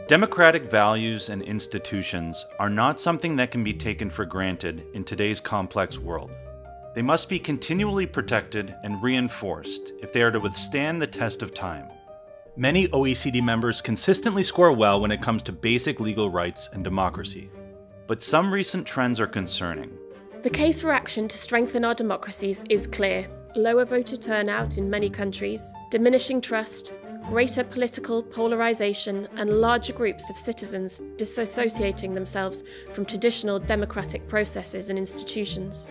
Democratic values and institutions are not something that can be taken for granted in today's complex world. They must be continually protected and reinforced if they are to withstand the test of time. Many OECD members consistently score well when it comes to basic legal rights and democracy. But some recent trends are concerning. The case for action to strengthen our democracies is clear. Lower voter turnout in many countries, diminishing trust, greater political polarisation, and larger groups of citizens disassociating themselves from traditional democratic processes and institutions.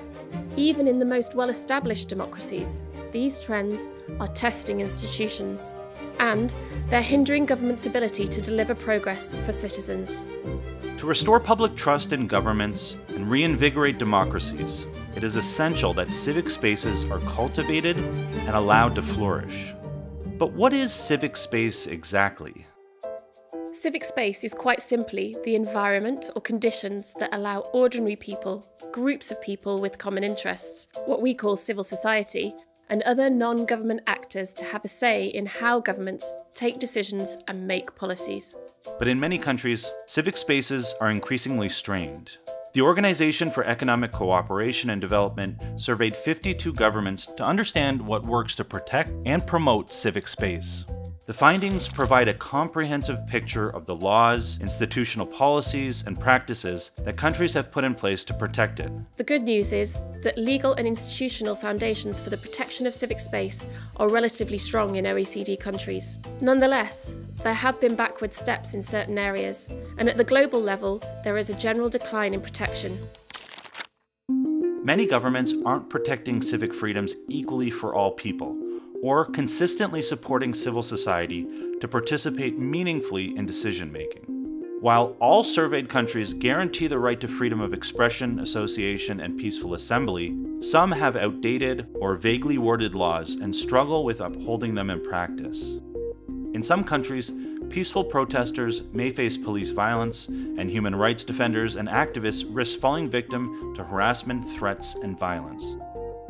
Even in the most well-established democracies, these trends are testing institutions, and they're hindering government's ability to deliver progress for citizens. To restore public trust in governments and reinvigorate democracies, it is essential that civic spaces are cultivated and allowed to flourish. But what is civic space exactly? Civic space is quite simply the environment or conditions that allow ordinary people, groups of people with common interests, what we call civil society, and other non-government actors to have a say in how governments take decisions and make policies. But in many countries, civic spaces are increasingly strained. The Organization for Economic Cooperation and Development surveyed 52 governments to understand what works to protect and promote civic space. The findings provide a comprehensive picture of the laws, institutional policies, and practices that countries have put in place to protect it. The good news is that legal and institutional foundations for the protection of civic space are relatively strong in OECD countries. Nonetheless, there have been backward steps in certain areas, and at the global level, there is a general decline in protection. Many governments aren't protecting civic freedoms equally for all people, or consistently supporting civil society to participate meaningfully in decision-making. While all surveyed countries guarantee the right to freedom of expression, association, and peaceful assembly, some have outdated or vaguely worded laws and struggle with upholding them in practice. In some countries, peaceful protesters may face police violence, and human rights defenders and activists risk falling victim to harassment, threats, and violence.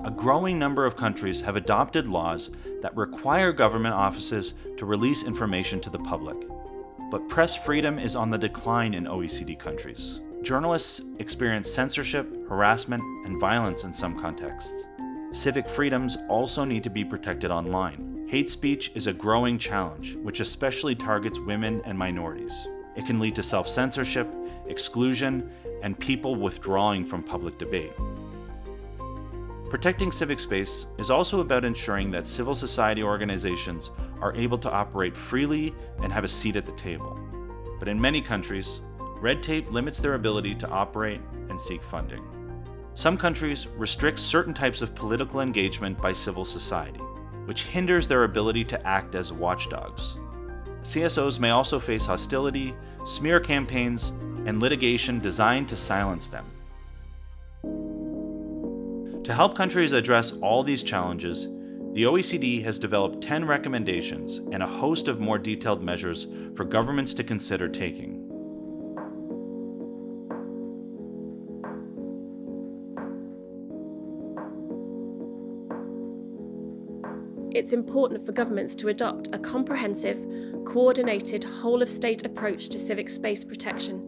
A growing number of countries have adopted laws that require government offices to release information to the public. But press freedom is on the decline in OECD countries. Journalists experience censorship, harassment, and violence in some contexts. Civic freedoms also need to be protected online. Hate speech is a growing challenge, which especially targets women and minorities. It can lead to self-censorship, exclusion, and people withdrawing from public debate. Protecting civic space is also about ensuring that civil society organizations are able to operate freely and have a seat at the table. But in many countries, red tape limits their ability to operate and seek funding. Some countries restrict certain types of political engagement by civil society, which hinders their ability to act as watchdogs. CSOs may also face hostility, smear campaigns, and litigation designed to silence them. To help countries address all these challenges, the OECD has developed 10 recommendations and a host of more detailed measures for governments to consider taking. It's important for governments to adopt a comprehensive, coordinated, whole-of-state approach to civic space protection,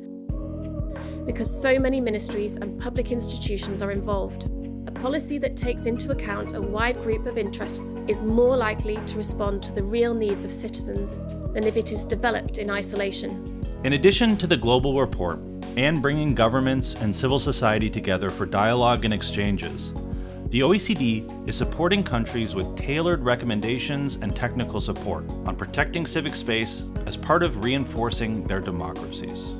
because so many ministries and public institutions are involved. A policy that takes into account a wide group of interests is more likely to respond to the real needs of citizens than if it is developed in isolation. In addition to the global report and bringing governments and civil society together for dialogue and exchanges, the OECD is supporting countries with tailored recommendations and technical support on protecting civic space as part of reinforcing their democracies.